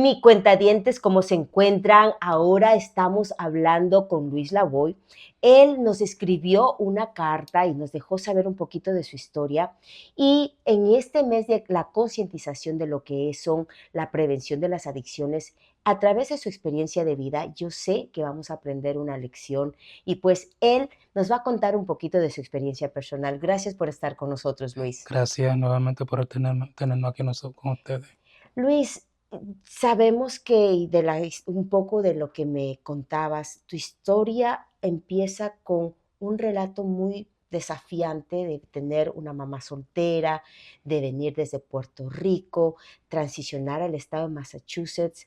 Mi cuentadientes, ¿cómo se encuentran? Ahora estamos hablando con Luis Lavoy. Él nos escribió una carta y nos dejó saber un poquito de su historia. Y en este mes de la concientización de lo que son la prevención de las adicciones, a través de su experiencia de vida, yo sé que vamos a aprender una lección y pues él nos va a contar un poquito de su experiencia personal. Gracias por estar con nosotros, Luis. Gracias nuevamente por tenernos aquí con ustedes. Luis, sabemos que un poco de lo que me contabas, tu historia empieza con un relato muy desafiante de tener una mamá soltera, de venir desde Puerto Rico, transicionar al estado de Massachusetts.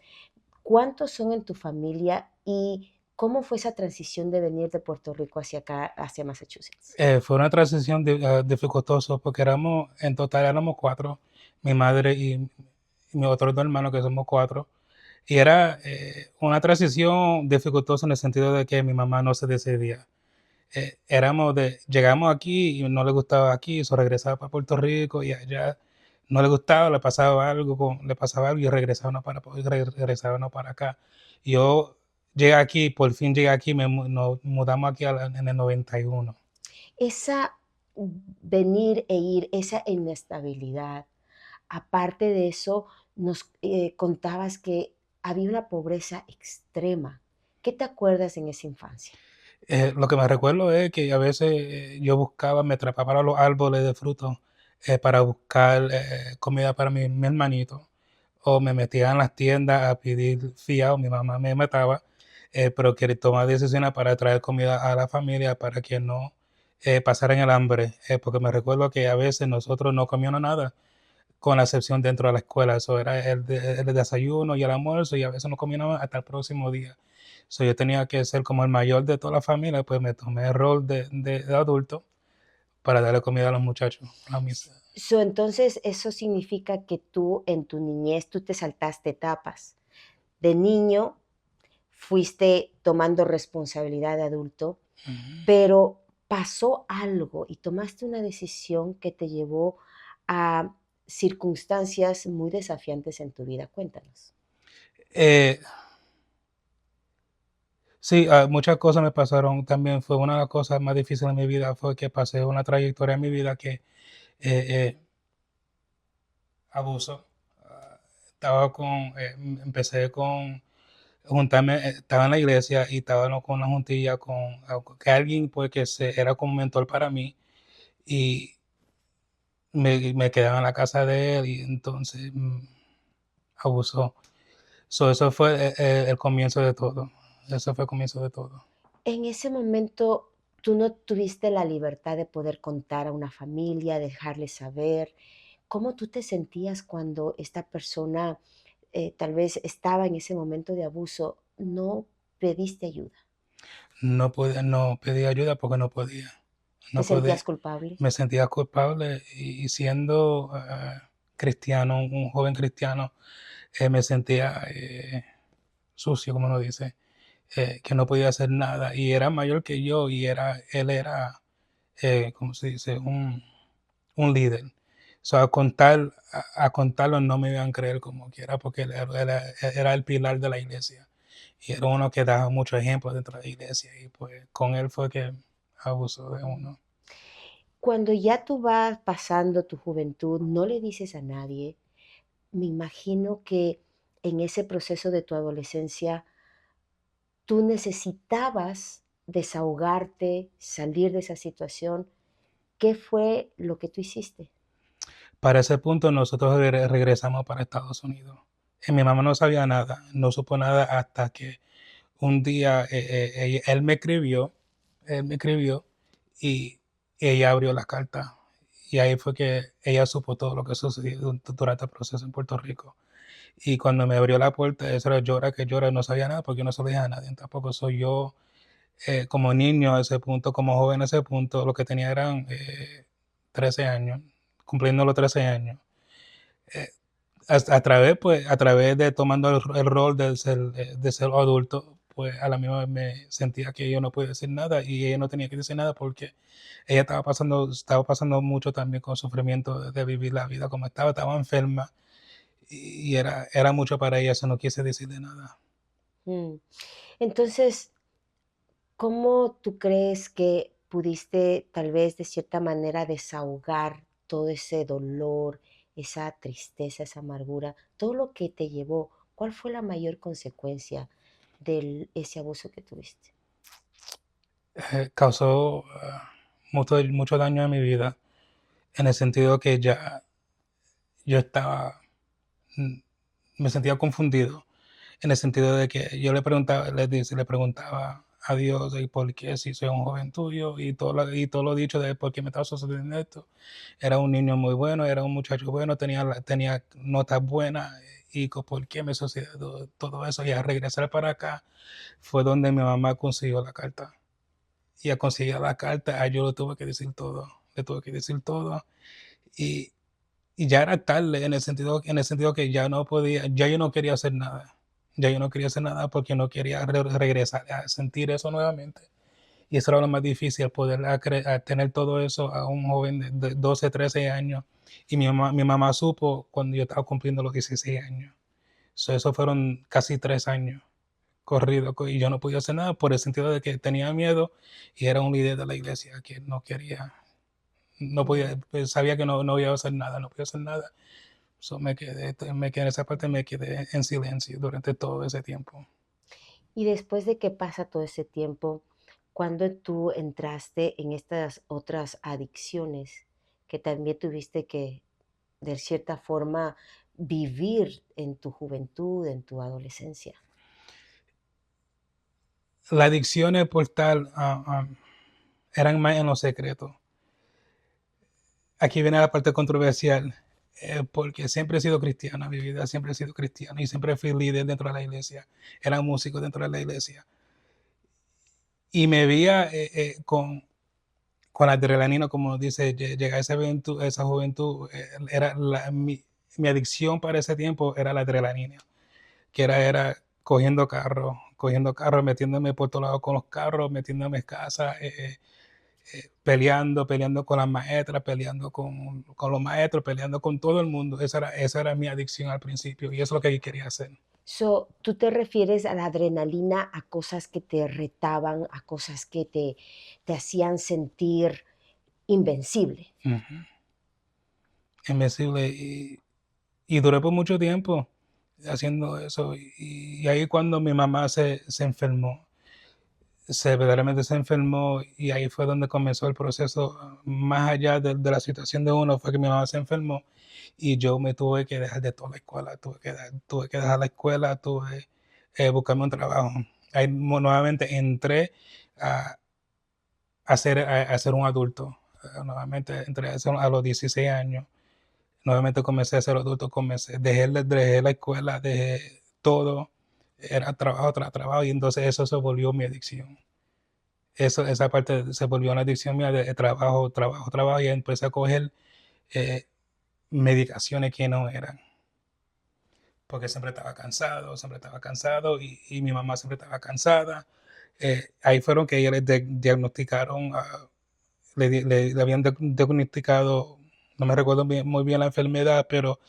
¿Cuántos son en tu familia y cómo fue esa transición de venir de Puerto Rico hacia acá, hacia Massachusetts? Fue una transición dificultosa porque en total éramos cuatro, mi madre y mis otros dos hermanos que somos cuatro. Y era una transición dificultosa en el sentido de que mi mamá no se decidía. Llegamos aquí y no le gustaba aquí, eso regresaba para Puerto Rico y allá no le gustaba, le pasaba algo y regresaba no para acá. Yo llegué aquí, por fin llegué aquí, nos mudamos aquí en el 91. Esa venir e ir, esa inestabilidad. Aparte de eso, nos contabas que había una pobreza extrema. ¿Qué te acuerdas en esa infancia? Lo que me recuerdo es que a veces yo me trepaba a los árboles de frutos para buscar comida para mi hermanito, o me metía en las tiendas a pedir fiado, mi mamá me mataba, pero quería tomar decisiones para traer comida a la familia para que no pasaran el hambre, porque me recuerdo que a veces nosotros no comíamos nada, con la excepción dentro de la escuela. Eso era el desayuno y el almuerzo, y a veces no comía nada hasta el próximo día. So, yo tenía que ser como el mayor de toda la familia, pues me tomé el rol de adulto para darle comida a los muchachos, a mis. Entonces, eso significa que tú en tu niñez, tú te saltaste etapas. De niño fuiste tomando responsabilidad de adulto, pero pasó algo y tomaste una decisión que te llevó a circunstancias muy desafiantes en tu vida. Cuéntanos. Eh, sí, muchas cosas me pasaron. También fue una de las cosas más difíciles de mi vida, fue que pasé una trayectoria en mi vida que eh, abuso. Estaba empecé con juntarme, estaba en la iglesia y estaba ¿no? con una juntilla que alguien pues era como un mentor para mí, y me quedaba en la casa de él y entonces abusó. Eso fue el comienzo de todo. Eso fue el comienzo de todo. En ese momento, tú no tuviste la libertad de poder contar a una familia, dejarles saber. ¿Cómo tú te sentías cuando esta persona tal vez estaba en ese momento de abuso? No pediste ayuda. No pedí ayuda porque no podía. ¿Te No podía. sentías culpable? Me sentía culpable y siendo cristiano, un joven cristiano, me sentía sucio, como uno dice, que no podía hacer nada. Y era mayor que yo y él era, ¿cómo se dice? Un líder. So, a contarlo no me iban a creer como quiera porque era el pilar de la iglesia. Y era uno que daba muchos ejemplos dentro de la iglesia. Y pues con él fue que abusó de uno. Cuando ya tú vas pasando tu juventud, no le dices a nadie. Me imagino que en ese proceso de tu adolescencia, tú necesitabas desahogarte, salir de esa situación. ¿Qué fue lo que tú hiciste? Para ese punto nosotros regresamos para Estados Unidos. Mi mamá no sabía nada, no supo nada hasta que un día él me escribió y ella abrió la carta. Y ahí fue que ella supo todo lo que sucedió durante el proceso en Puerto Rico. Y cuando me abrió la puerta, eso era llora que llora, no sabía nada porque yo no se lo dije a nadie. Tampoco soy yo como niño a ese punto, como joven a ese punto, lo que tenía eran 13 años, cumpliendo los 13 años. Eh, a través de tomando el rol de ser adulto, pues a la misma vez me sentía que yo no podía decir nada y ella no tenía que decir nada porque ella estaba pasando mucho también con sufrimiento de vivir la vida como estaba enferma y era mucho para ella, eso no quise decirle nada. Mm. Entonces, ¿cómo tú crees que pudiste tal vez de cierta manera desahogar todo ese dolor, esa tristeza, esa amargura, todo lo que te llevó? ¿Cuál fue la mayor consecuencia de ese abuso que tuviste? Causó mucho daño a mi vida, en el sentido que ya yo estaba, mm, me sentía confundido, en el sentido de que yo le preguntaba a Dios, ¿y por qué si soy un joven tuyo? Y todo lo dicho de por qué me estaba sucediendo esto. Era un niño muy bueno, era un muchacho bueno, tenía notas buenas, y por qué me sucedió todo eso. Y al regresar para acá fue donde mi mamá consiguió la carta. Y al conseguir la carta, yo le tuve que decir todo, le tuve que decir todo. Y, y ya era tarde en el sentido que ya no podía, ya yo no quería hacer nada. Ya yo no quería hacer nada porque no quería regresar a sentir eso nuevamente. Y eso era lo más difícil, poder a tener todo eso a un joven de 12, 13 años. Y mi mamá supo cuando yo estaba cumpliendo los 16 años. Eso fueron casi 3 años corrido y yo no podía hacer nada por el sentido de que tenía miedo y era un líder de la iglesia que no quería, no Mm. podía, pues sabía que no iba a hacer nada, no podía hacer nada. So me quedé en esa parte, me quedé en silencio durante todo ese tiempo. Y después de que pasa todo ese tiempo, ¿cuándo tú entraste en estas otras adicciones que también tuviste que, de cierta forma, vivir en tu juventud, en tu adolescencia? Las adicciones por tal eran más en los secretos. Aquí viene la parte controversial, porque siempre he sido cristiano, mi vida siempre he sido cristiano y siempre fui líder dentro de la iglesia, era músico dentro de la iglesia. Y me veía con la adrenalina, como dice, llegar a esa juventud, era mi adicción para ese tiempo era la adrenalina, que era cogiendo carro, metiéndome por todos lados con los carros, metiéndome en casa, peleando con las maestras, peleando con los maestros, peleando con todo el mundo. Esa era mi adicción al principio y eso es lo que yo quería hacer. So, ¿tú te refieres a la adrenalina, a cosas que te retaban, a cosas que te hacían sentir invencible? Ujú. Invencible. Y duré por mucho tiempo haciendo eso. Y ahí cuando mi mamá se enfermó, verdaderamente se enfermó y ahí fue donde comenzó el proceso, más allá de la situación de uno, fue que mi mamá se enfermó y yo me tuve que dejar de toda la escuela, tuve que dejar la escuela, tuve buscarme un trabajo. Ahí nuevamente entré a, a ser un adulto, nuevamente entré a los 16 años, nuevamente comencé a ser adulto, dejé la escuela, dejé todo, era trabajo tras trabajo y entonces eso se volvió mi adicción. Esa parte se volvió una adicción mía de trabajo, trabajo, trabajo y empecé a coger eh, medicaciones que no eran, porque siempre estaba cansado y mi mamá siempre estaba cansada. Ahí fueron que ella le diagnosticaron, le habían diagnosticado, no me recuerdo muy bien la enfermedad, pero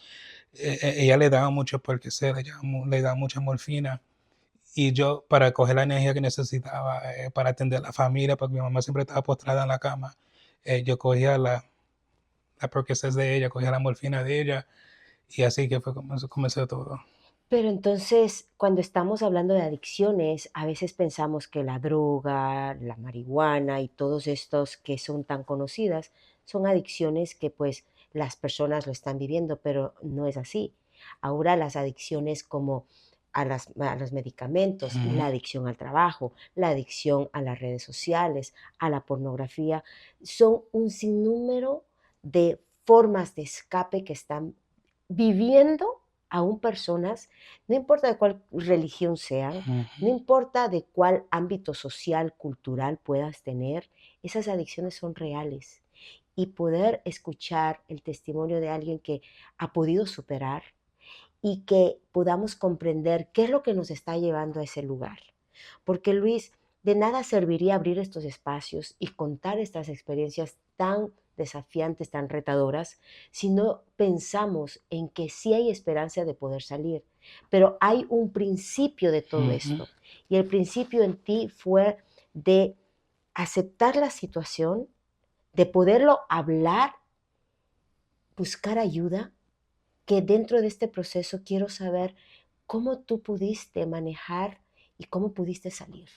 ella le daba mucho porque le daba mucha morfina. Y yo, para coger la energía que necesitaba para atender a la familia, porque mi mamá siempre estaba postrada en la cama, yo cogía la Percocet de ella, cogía la morfina de ella, y así que fue como comenzó todo. Pero entonces, cuando estamos hablando de adicciones, a veces pensamos que la droga, la marihuana y todos estos que son tan conocidas son adicciones que pues las personas lo están viviendo, pero no es así. Ahora las adicciones como a los medicamentos, Ujú, la adicción al trabajo, la adicción a las redes sociales, a la pornografía, son un sinnúmero de formas de escape que están viviendo aún personas, no importa de cuál religión sean, ujú. no importa de cuál ámbito social, cultural puedas tener, esas adicciones son reales. Y poder escuchar el testimonio de alguien que ha podido superar y que podamos comprender qué es lo que nos está llevando a ese lugar. Porque Luis, de nada serviría abrir estos espacios y contar estas experiencias tan desafiantes, tan retadoras, si no pensamos en que sí hay esperanza de poder salir. Pero hay un principio de todo Ujú. esto. Y el principio en ti fue de aceptar la situación, de poderlo hablar, buscar ayuda, que dentro de este proceso quiero saber cómo tú pudiste manejar y cómo pudiste salir.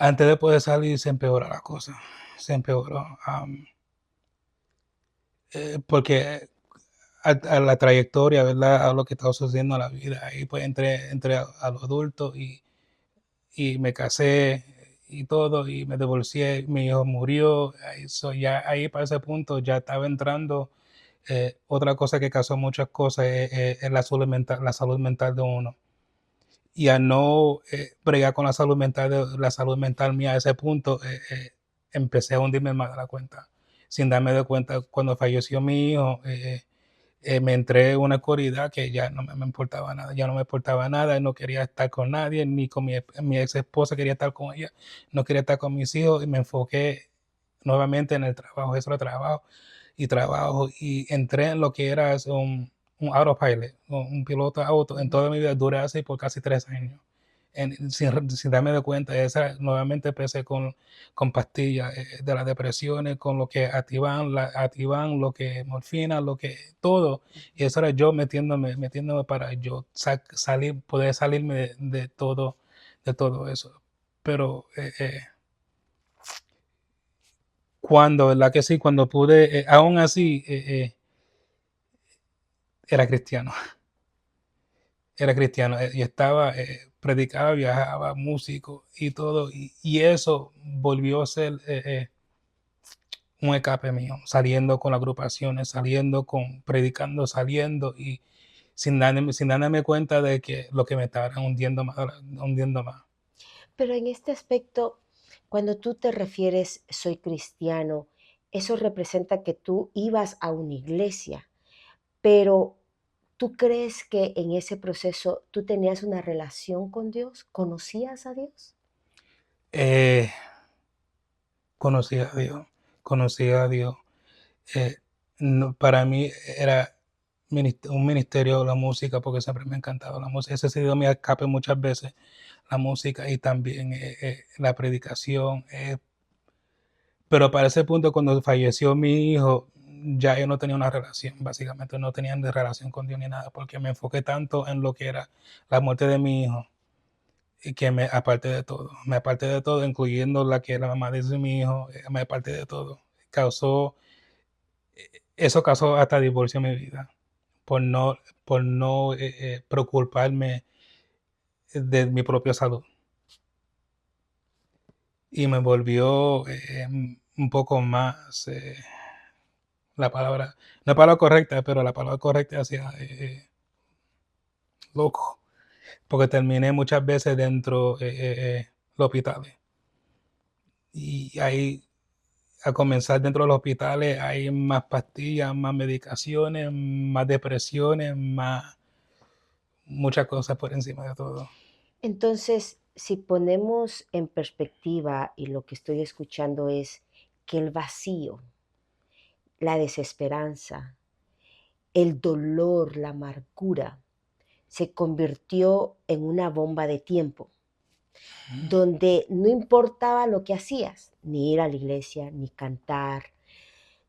Antes de poder salir se empeora la cosa, se empeoró, porque a la trayectoria, ¿verdad? A lo que estaba sucediendo en la vida. Ahí pues entré a lo adulto y me casé y todo, y me divorcié, mi hijo murió, ya ahí para ese punto ya estaba entrando. Otra cosa que causó muchas cosas es la salud mental de uno. Y a no bregar con la salud mental mía a ese punto, empecé a hundirme más de la cuenta. Sin darme de cuenta, cuando falleció mi hijo, me entré en una oscuridad que ya no me importaba nada, ya no me importaba nada, no quería estar con nadie, ni con mi ex esposa quería estar con ella, no quería estar con mis hijos, y me enfoqué nuevamente en el trabajo, eso era trabajo y trabajo, y entré en lo que era un autopilot, un piloto de auto. En toda mi vida duré así por casi 3 años. Sin darme de cuenta, nuevamente empecé con pastillas de las depresiones, con lo que activan lo que morfina, lo que todo. Y eso era yo metiéndome para yo salir, poder salirme de todo eso. Pero cuando, ¿verdad que sí? Cuando pude, aún así, era cristiano, era cristiano, y estaba, predicaba, viajaba, músico y todo, y eso volvió a ser un escape mío, saliendo con las agrupaciones, saliendo con, predicando, saliendo, y sin darme cuenta de que lo que me estaba hundiendo más, hundiendo más. Pero en este aspecto, cuando tú te refieres soy cristiano, eso representa que tú ibas a una iglesia, pero ¿tú crees que en ese proceso tú tenías una relación con Dios? ¿Conocías a Dios? Eh, conocí a Dios, conocí a Dios. Eh, para mí era un ministerio la música, porque siempre me ha encantado la música. Ese ha sido mi escape muchas veces, la música, y también la predicación. Pero para ese punto, cuando falleció mi hijo, ya yo no tenía una relación, básicamente no tenía ni relación con Dios ni nada, porque me enfoqué tanto en lo que era la muerte de mi hijo, y que me aparté de todo, incluyendo la que la mamá de mi hijo, me aparté de todo. Causó, eso causó hasta divorcio en mi vida, por no, por no preocuparme de mi propia salud. Y me volvió un poco más, la palabra, no es la palabra correcta, pero la palabra correcta hacia loco, porque terminé muchas veces dentro los hospitales. Y ahí, a comenzar dentro de los hospitales, hay más pastillas, más medicaciones, más depresiones, muchas cosas por encima de todo. Entonces, si ponemos en perspectiva y lo que estoy escuchando es que el vacío, la desesperanza, el dolor, la amargura, se convirtió en una bomba de tiempo, donde no importaba lo que hacías, ni ir a la iglesia, ni cantar,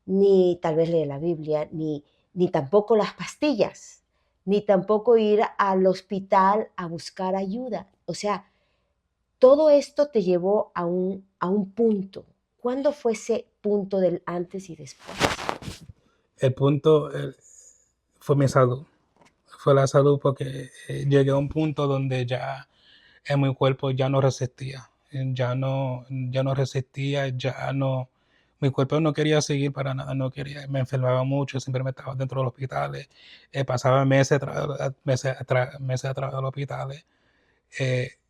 ni tal vez leer la Biblia, ni tampoco las pastillas, ni tampoco ir al hospital a buscar ayuda. O sea, todo esto te llevó a un punto. ¿Cuándo fue ese punto del antes y después? El punto fue mi salud, fue la salud, porque llegué a un punto donde ya en mi cuerpo ya no resistía, ya no resistía, ya no, mi cuerpo no quería seguir para nada, no quería, me enfermaba mucho, siempre me estaba dentro de los hospitales, pasaba meses atrás de los hospitales,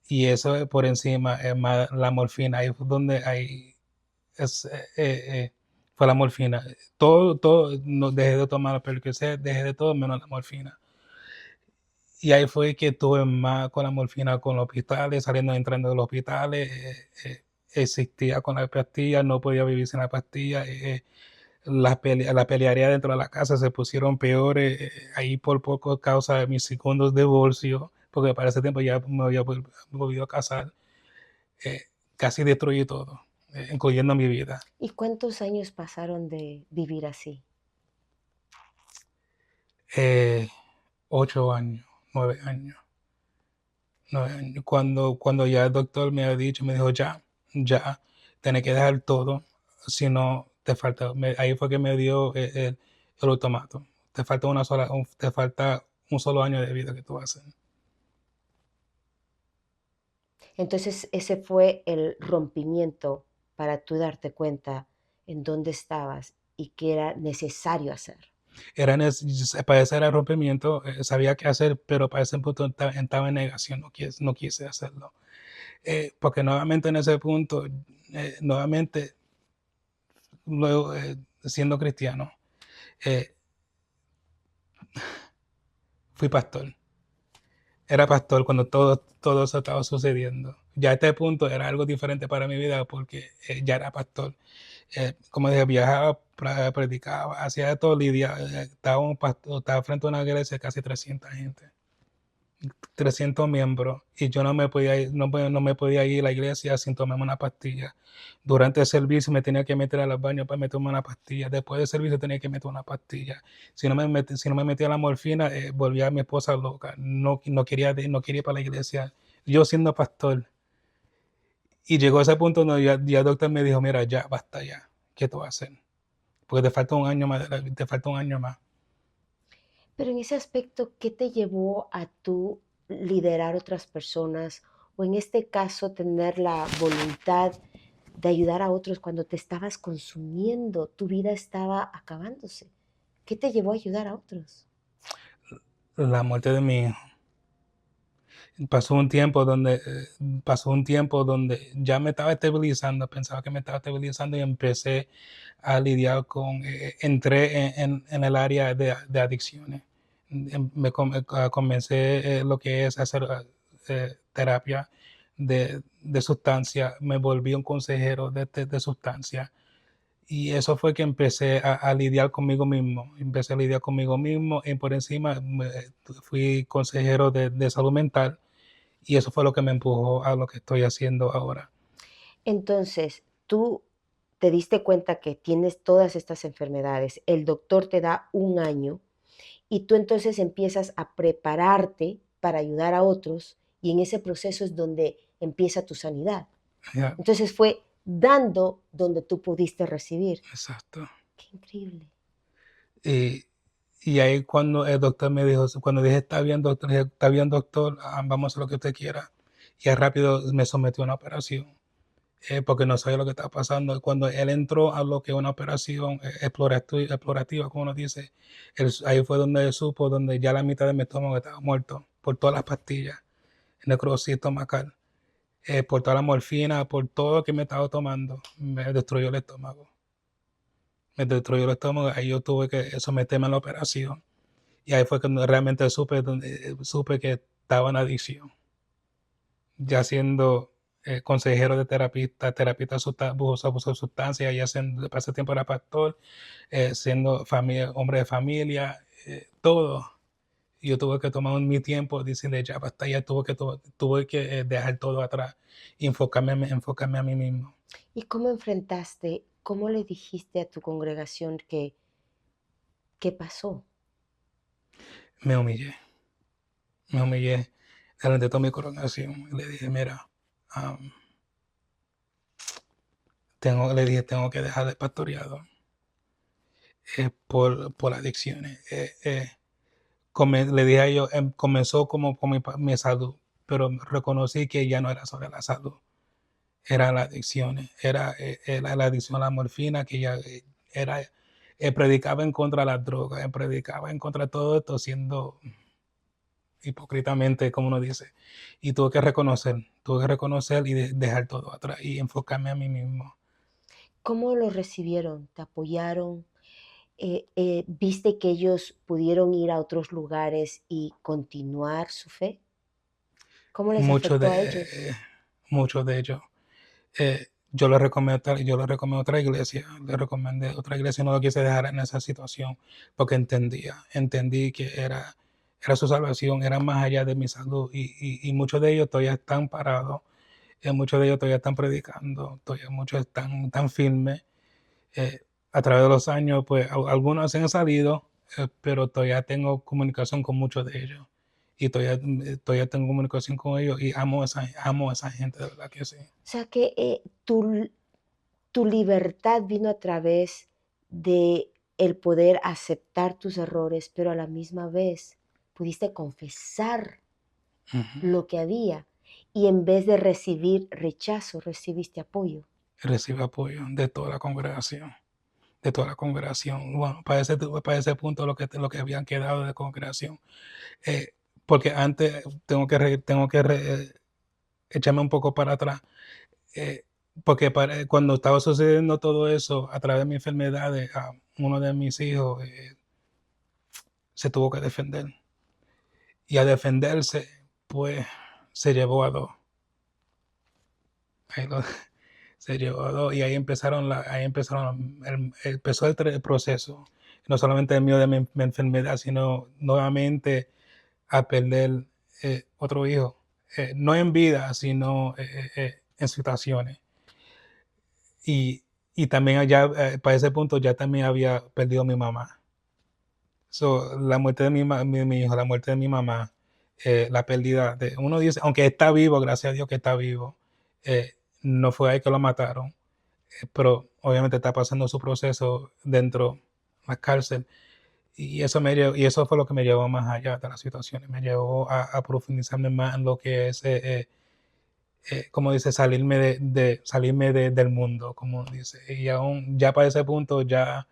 y eso por encima, más la morfina, ahí fue donde ahí es, fue la morfina. Todo, no, dejé de tomar la Percocet, dejé de todo menos la morfina. Y ahí fue que estuve más con la morfina, con los hospitales, saliendo y entrando de los hospitales. existía con la pastilla, no podía vivir sin la pastilla. La pelearía dentro de la casa se pusieron peores, ahí por poco causa de mis segundos divorcio, porque para ese tiempo ya me había volvido a casar. eh, Casi destruí todo, incluyendo mi vida. ¿Y cuántos años pasaron de vivir así? Eh, 8 años, 9 años, 9 años. Cuando ya el doctor me ha dicho, me dijo, ya, tenés que dejar todo, si no, te falta, ahí fue que me dio el ultimato. Te falta un solo año de vida que tú vas a hacer. Entonces ese fue el rompimiento para tú darte cuenta en dónde estabas y qué era necesario hacer. Para ese era el rompimiento, sabía qué hacer, pero para ese punto estaba en negación, no quise hacerlo. Porque nuevamente en ese punto, nuevamente, luego siendo cristiano, eh, fui pastor. Era pastor cuando todo eso estaba sucediendo. Ya a este punto era algo diferente para mi vida porque ya era pastor. Como dije, viajaba, predicaba, hacía todo, lidia, estaba frente a una iglesia de casi 300 gente. 300 miembros y yo no me podía ir a la iglesia sin tomarme una pastilla. Durante el servicio me tenía que meter al baño para meterme una pastilla. Después del servicio tenía que meter una pastilla. Si no me metía la morfina, volvía a mi esposa loca. No quería ir para la iglesia. Yo siendo pastor. Y llegó ese punto donde ya el doctor me dijo, mira, ya, basta ya. ¿Qué tú vas a hacer? Porque te falta un año más, te falta un año más. Pero en ese aspecto, ¿qué te llevó a tú liderar otras personas o en este caso tener la voluntad de ayudar a otros cuando te estabas consumiendo, tu vida estaba acabándose? ¿Qué te llevó a ayudar a otros? La muerte de mi hijo. Pasó un tiempo donde ya me estaba estabilizando, pensaba que me estaba estabilizando y empecé a lidiar entré en el área de adicciones. Comencé lo que es hacer terapia de sustancia, me volví un consejero de sustancia y eso fue que empecé a lidiar conmigo mismo, empecé a lidiar conmigo mismo y por encima fui consejero de salud mental y eso fue lo que me empujó a lo que estoy haciendo ahora. Entonces, tú te diste cuenta que tienes todas estas enfermedades, el doctor te da un año y tú entonces empiezas a prepararte para ayudar a otros y en ese proceso es donde empieza tu sanidad. Ya, Entonces fue dando donde tú pudiste recibir. exacto. Qué increíble. Y, y ahí cuando el doctor me dijo, cuando dije, está bien, doctor, vamos a hacer lo que usted quiera. Y él rápido me sometió a una operación, porque no sabía lo que estaba pasando. Cuando él entró a lo que es una operación explorativa, como uno dice, ahí fue donde él supo, donde ya la mitad de mi estómago estaba muerto por todas las pastillas, necrosis estomacal, por toda la morfina, por todo lo que me estaba tomando, me destruyó el estómago. Me destruyó el estómago, ahí yo tuve que someterme a la operación. Y ahí fue cuando realmente supe que estaba en adicción. Ya siendo consejero de terapista abuso de sustancias, ya siendo, de ese tiempo era pastor, siendo hombre de familia, todo. Y yo tuve que tomar mi tiempo, decirle ya basta, ya tuve que dejar todo atrás y enfocarme a mí mismo. ¿Y cómo enfrentaste, cómo le dijiste a tu congregación que qué pasó? Me humillé, me humillé delante de toda mi coronación. Le dije, mira, um, le dije, tengo que dejar el pastoreado por adicciones. Le dije a ellos, comenzó como con mi salud, pero reconocí que ya no era sobre la salud, era las adicciones, era la adicción a la morfina, que ya era, predicaba en contra de las drogas, predicaba en contra de todo esto, siendo hipócritamente, como uno dice, y tuve que reconocer y dejar todo atrás y enfocarme a mí mismo. ¿Cómo lo recibieron? ¿Te apoyaron? ¿Viste que ellos pudieron ir a otros lugares y continuar su fe? ¿Cómo les Muchos afectó a de, ellos? muchos de ellos. yo le recomendé otra iglesia, le recomendé otra iglesia, no lo quise dejar en esa situación porque entendí que era su salvación, era más allá de mi salud y muchos de ellos todavía están parados, muchos de ellos todavía están predicando, todavía muchos están firmes. eh, a través de los años, pues algunos se han salido, pero todavía tengo comunicación con muchos de ellos y todavía tengo comunicación con ellos y amo a esa gente, de verdad que sí. O sea que tu libertad vino a través de el poder aceptar tus errores, pero a la misma vez pudiste confesar Ujú. lo que había y en vez de recibir rechazo, recibiste apoyo. Recibe apoyo de toda la congregación, de toda la congregación. Bueno, para ese punto lo que habían quedado de congregación. Eh, porque antes echarme un poco para atrás, eh, porque cuando estaba sucediendo todo eso, a través de mi enfermedad, uno de mis hijos se tuvo que defender. Y a defenderse, pues se llevó a dos. Ahí lo- Se llevó a dos y empezó el proceso, no solamente el mío de mi enfermedad, sino nuevamente a perder otro hijo, no en vida, sino en situaciones. Y, y también allá, para ese punto, ya también había perdido a mi mamá. So, la muerte de mi hijo, la muerte de mi mamá, la pérdida de, uno dice, aunque está vivo, gracias a Dios que está vivo, no fue ahí que lo mataron, pero obviamente está pasando su proceso dentro de la cárcel. Y eso fue lo que me llevó más allá de las situaciones, me llevó a profundizarme más en lo que es, como dice, salirme del mundo, como dice. Y aún ya para ese punto, ya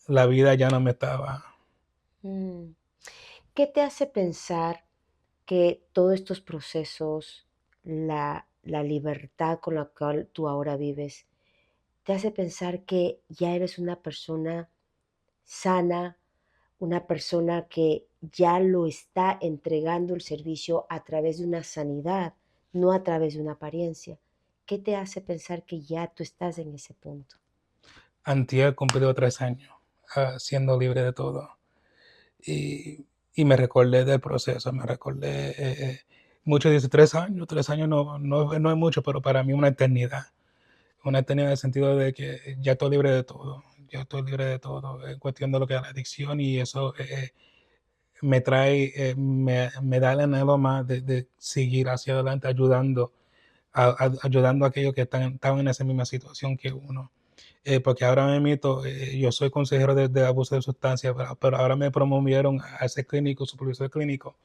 la vida ya no me estaba. Mm. ¿Qué te hace pensar que todos estos procesos, la libertad con la cual tú ahora vives, te hace pensar que ya eres una persona sana, una persona que ya lo está entregando el servicio a través de una sanidad, no a través de una apariencia? ¿Qué te hace pensar que ya tú estás en ese punto? Antier cumplió 3 años siendo libre de todo. Y, y me recordé del proceso, me recordé. Muchos dicen 3 años, 3 años no es mucho, pero para mí una eternidad en el sentido de que ya estoy libre de todo, ya estoy libre de todo en cuestión de lo que es la adicción y eso me da el anhelo más de seguir hacia adelante ayudando, ayudando a aquellos que estaban en esa misma situación que uno. Porque ahora mismo yo soy consejero de abuso de sustancias, pero ahora me promovieron a ser clínico, supervisor clínico,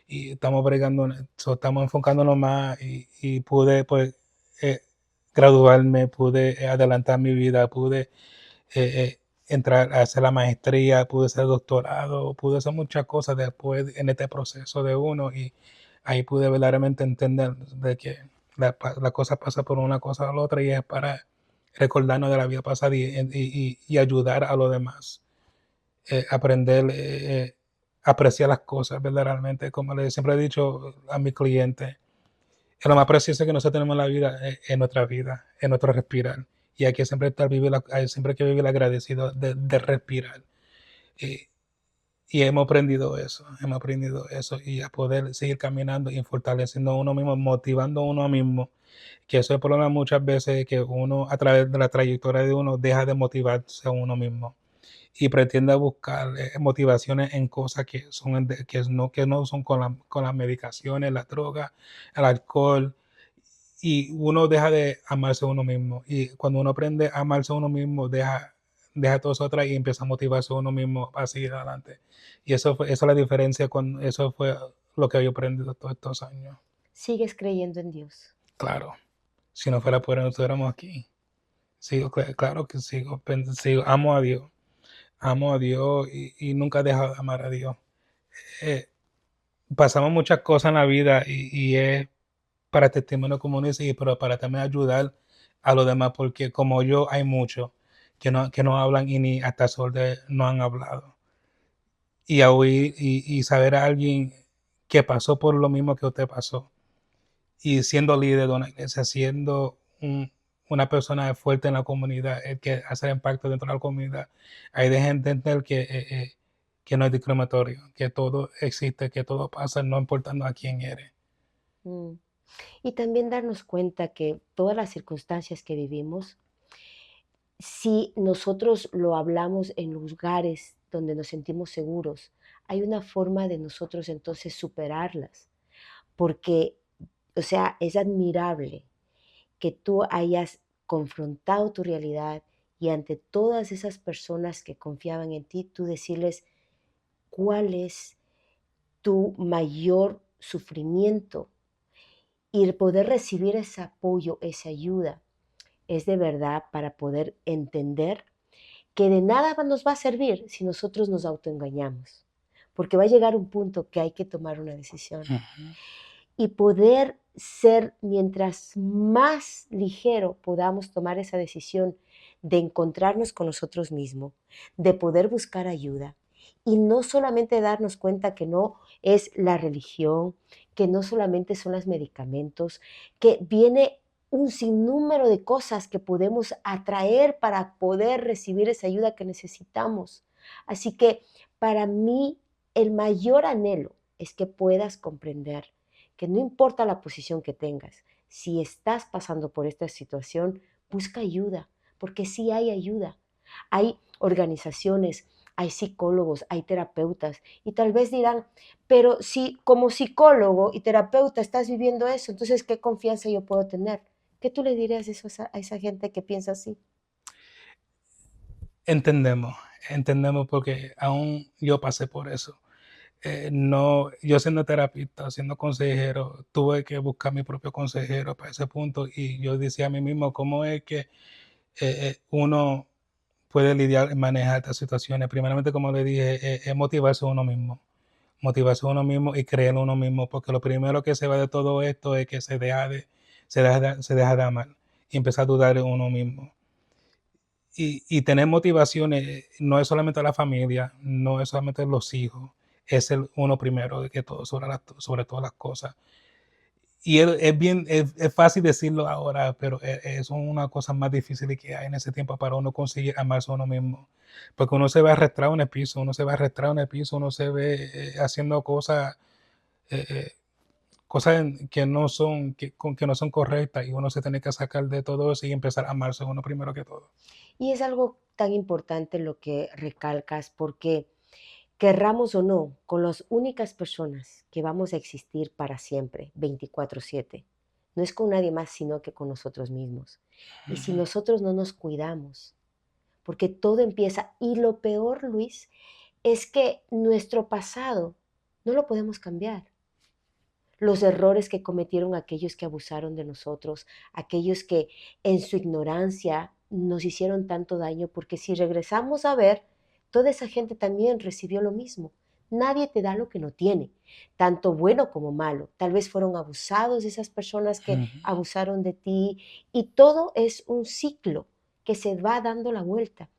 y estamos bregando, estamos enfocándonos más y pude pues eh, graduarme, pude adelantar mi vida, pude eh, entrar a hacer la maestría, pude hacer doctorado, pude hacer muchas cosas después en este proceso de uno y ahí pude verdaderamente entender de que la cosa pasa por una cosa a la otra y es para recordarnos de la vida pasada y ayudar a los demás, aprender, apreciar las cosas verdaderamente, como siempre he dicho a mis clientes, es lo más precioso que nosotros tenemos en la vida, en nuestra vida, en nuestro respirar. Y hay que siempre siempre hay que vivir agradecido de respirar. Y, y hemos aprendido eso y a poder seguir caminando y fortaleciendo a uno mismo, motivando a uno mismo, que eso es el problema muchas veces que uno a través de la trayectoria de uno deja de motivarse a uno mismo y pretende buscar motivaciones en cosas que no son con las medicaciones, la droga, el alcohol, y uno deja de amarse a uno mismo. Y cuando uno aprende a amarse a uno mismo, deja todo eso atrás y empieza a motivarse a uno mismo a seguir adelante. Y esa es la diferencia, eso fue lo que yo aprendido todos estos años. ¿Sigues creyendo en Dios? Claro, si no fuera por él, no estuviéramos aquí. Claro que amo a Dios y nunca he dejado de amar a Dios. Eh, Pasamos muchas cosas en la vida y es para testimonio como uno dice, pero para también ayudar a los demás, porque como yo hay muchos que no hablan y ni hasta sordos no han hablado. Y a oír y saber a alguien que pasó por lo mismo que usted pasó y siendo líder de una iglesia, siendo una persona fuerte en la comunidad, el que hace impacto dentro de la comunidad, hay de entender que no es discriminatorio, que todo existe, que todo pasa, no importando a quién eres. Mm. Y también darnos cuenta que todas las circunstancias que vivimos, si nosotros lo hablamos en lugares donde nos sentimos seguros, hay una forma de nosotros entonces superarlas, porque, o sea, es admirable que tú hayas confrontado tu realidad y ante todas esas personas que confiaban en ti, tú decirles cuál es tu mayor sufrimiento y el poder recibir ese apoyo, esa ayuda, es de verdad para poder entender que de nada nos va a servir si nosotros nos autoengañamos, porque va a llegar un punto que hay que tomar una decisión Ujú. y poder ser, mientras más ligero podamos tomar esa decisión de encontrarnos con nosotros mismos, de poder buscar ayuda y no solamente darnos cuenta que no es la religión, que no solamente son los medicamentos, que viene un sinnúmero de cosas que podemos atraer para poder recibir esa ayuda que necesitamos. Así que para mí el mayor anhelo es que puedas comprender que no importa la posición que tengas, si estás pasando por esta situación, busca ayuda, porque sí hay ayuda. Hay organizaciones, hay psicólogos, hay terapeutas, y tal vez dirán, pero si como psicólogo y terapeuta estás viviendo eso, entonces, ¿qué confianza yo puedo tener? ¿Qué tú le dirías eso a esa gente que piensa así? Entendemos, entendemos porque aún yo pasé por eso. No, yo siendo terapista, siendo consejero, tuve que buscar mi propio consejero para ese punto y yo decía a mí mismo, ¿cómo es que uno puede lidiar y manejar estas situaciones? Primeramente, como le dije, es motivarse a uno mismo y creer en uno mismo, porque lo primero que se va de todo esto es que se deja de amar y empezar a dudar de uno mismo. Y tener motivaciones no es solamente la familia, no es solamente los hijos, es el uno primero de que todo sobre todas las cosas. Y es fácil decirlo ahora, pero es una cosa más difícil que hay en ese tiempo para uno conseguir amarse a uno mismo. Porque uno se ve arrastrado en el piso, uno se ve arrastrado en el piso, uno se ve haciendo eh, eh, cosas que no son correctas y uno se tiene que sacar de todo eso y empezar a amarse a uno primero que todo. Y es algo tan importante lo que recalcas, porque querramos o no, con las únicas personas que vamos a existir para siempre, 24/7, no es con nadie más, sino que con nosotros mismos. Y si Ujú. nosotros no nos cuidamos, porque todo empieza, y lo peor, Luis, es que nuestro pasado no lo podemos cambiar. Los errores que cometieron aquellos que abusaron de nosotros, aquellos que en su ignorancia nos hicieron tanto daño, porque si regresamos a ver, toda esa gente también recibió lo mismo. Nadie te da lo que no tiene, tanto bueno como malo. Tal vez fueron abusados de esas personas que Ujú. abusaron de ti y todo es un ciclo que se va dando la vuelta.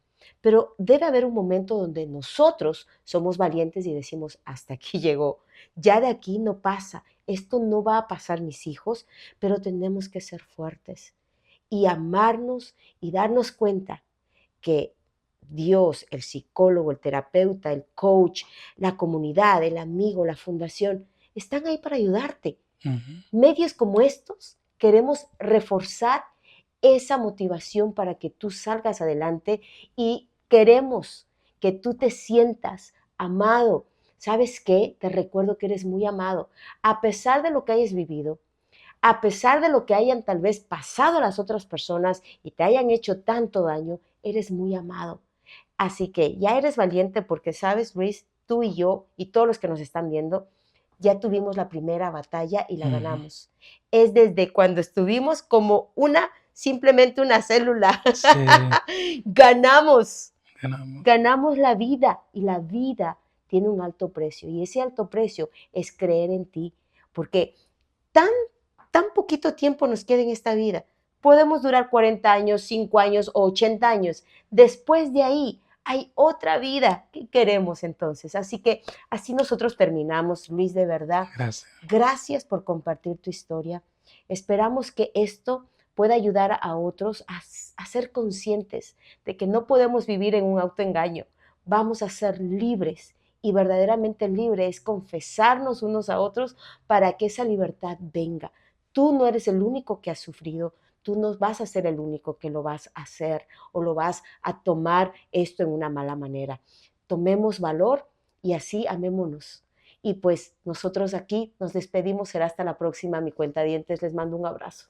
Pero debe haber un momento donde nosotros somos valientes y decimos, hasta aquí llegó, ya de aquí no pasa, esto no va a pasar mis hijos, pero tenemos que ser fuertes y amarnos y darnos cuenta que Dios, el psicólogo, el terapeuta, el coach, la comunidad, el amigo, la fundación, están ahí para ayudarte. Ujú. Medios como estos queremos reforzar esa motivación para que tú salgas adelante y queremos que tú te sientas amado. ¿Sabes qué? Te recuerdo que eres muy amado. A pesar de lo que hayas vivido, a pesar de lo que hayan tal vez pasado las otras personas y te hayan hecho tanto daño, eres muy amado. Así que ya eres valiente porque sabes, Luis, tú y yo y todos los que nos están viendo, ya tuvimos la primera batalla y la Ujú. ganamos. Es desde cuando estuvimos como simplemente una célula. Sí, Ganamos, tenemos. ganamos la vida y la vida tiene un alto precio y ese alto precio es creer en ti, porque tan, tan poquito tiempo nos queda en esta vida. Podemos durar 40 años, 5 años o 80 años. Después de ahí hay otra vida que queremos entonces. Así que así nosotros terminamos, Luis, de verdad. Gracias. Gracias por compartir tu historia. Esperamos que esto pueda ayudar a otros a ser conscientes de que no podemos vivir en un autoengaño. Vamos a ser libres y verdaderamente libre es confesarnos unos a otros para que esa libertad venga. Tú no eres el único que has sufrido, tú no vas a ser el único que lo vas a hacer o lo vas a tomar esto en una mala manera. Tomemos valor y así amémonos. Y pues nosotros aquí nos despedimos, será hasta la próxima, mi cuenta dientes, les mando un abrazo.